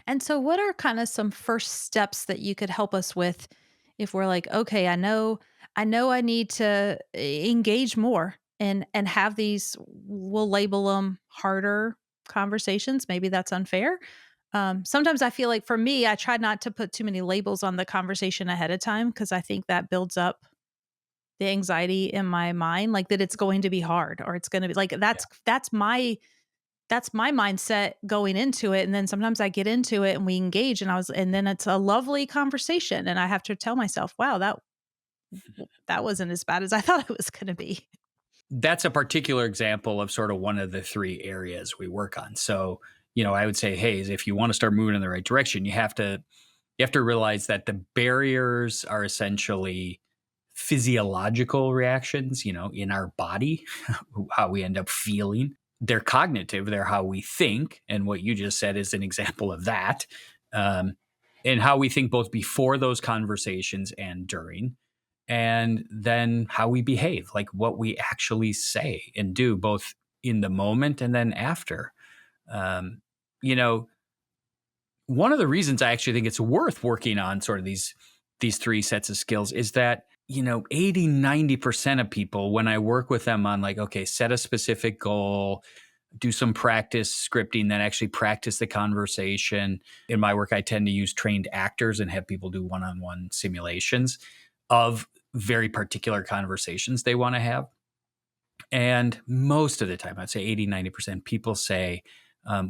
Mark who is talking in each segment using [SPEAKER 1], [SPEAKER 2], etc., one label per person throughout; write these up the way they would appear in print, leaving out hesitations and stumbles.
[SPEAKER 1] And so what are kind of some first steps that you could help us with if we're like, okay, I know I need to engage more and have these, we'll label them harder conversations. Maybe that's unfair. Sometimes I feel like for me, I try not to put too many labels on the conversation ahead of time because I think that builds up the anxiety in my mind, like that it's going to be hard or it's going to be like
[SPEAKER 2] Yeah.
[SPEAKER 1] that's my mindset going into it, and then sometimes I get into it and we engage and then it's a lovely conversation and I have to tell myself, "Wow, that wasn't as bad as I thought it was gonna be."
[SPEAKER 2] That's a particular example of sort of one of the three areas we work on. So, I would say, hey, if you want to start moving in the right direction, you have to realize that the barriers are essentially physiological reactions, in our body, how we end up feeling. They're cognitive, they're how we think. And what you just said is an example of that. Um, and how we think both before those conversations and during, and then how we behave, like what we actually say and do, both in the moment and then after. Um, you know, One of the reasons I actually think it's worth working on sort of these three sets of skills is that 80-90% of people, when I work with them on, like, okay, set a specific goal, do some practice scripting, then actually practice the conversation. In my work, I tend to use trained actors and have people do one-on-one simulations of very particular conversations they want to have. And most of the time, I'd say 80-90%, people say,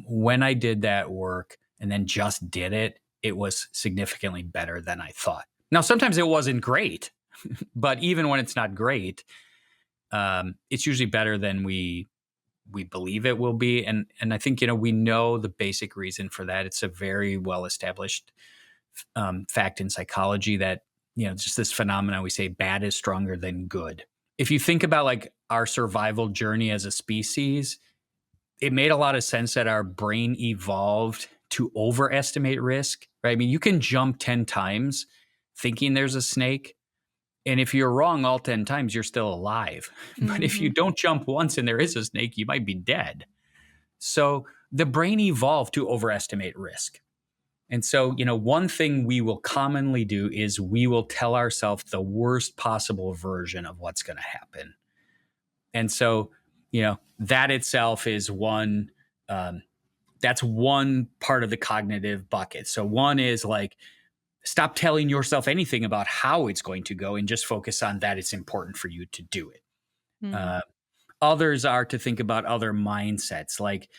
[SPEAKER 2] when I did that work and then just did it, it was significantly better than I thought. Now, sometimes it wasn't great, but even when it's not great, it's usually better than we believe it will be. And I think, we know the basic reason for that. It's a very well established fact in psychology that, just this phenomenon, we say bad is stronger than good. If you think about like our survival journey as a species, it made a lot of sense that our brain evolved to overestimate risk, right? I mean, you can jump 10 times thinking there's a snake. And if you're wrong all 10 times, you're still alive. But if you
[SPEAKER 1] Mhm.
[SPEAKER 2] don't jump once and there is a snake, you might be dead. So the brain evolved to overestimate risk. And so, one thing we will commonly do is we will tell ourselves the worst possible version of what's going to happen. And so, that itself is um, that's one part of the cognitive bucket. So one is like, stop telling yourself anything about how it's going to go and just focus on that it's important for you to do it.
[SPEAKER 1] Mm.
[SPEAKER 2] Uh, Others are to think about other mindsets. Like,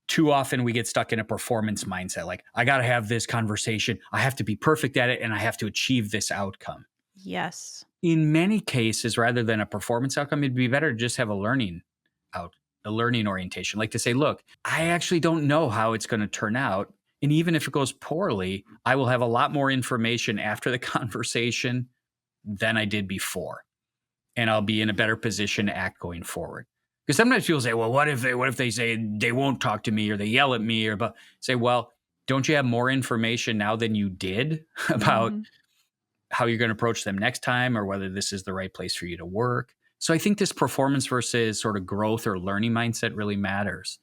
[SPEAKER 2] too often we get stuck in a performance mindset. Like, I got to have this conversation. I have to be perfect at it and I have to achieve this outcome.
[SPEAKER 1] Yes.
[SPEAKER 2] In many cases, rather than a performance outcome, it'd be better to just have out, a learning orientation. Like to say, look, I actually don't know how it's going to turn out. And even if it goes poorly, I will have a lot more information after the conversation than I did before. And I'll be in a better position to act going forward. Because sometimes people say, well, what if they say they won't talk to me or they yell at me, or but say, well, don't you have more information now than you did about
[SPEAKER 1] Mhm.
[SPEAKER 2] how you're going to approach them next time, or whether this is the right place for you to work? So I think this performance versus sort of growth or learning mindset really matters.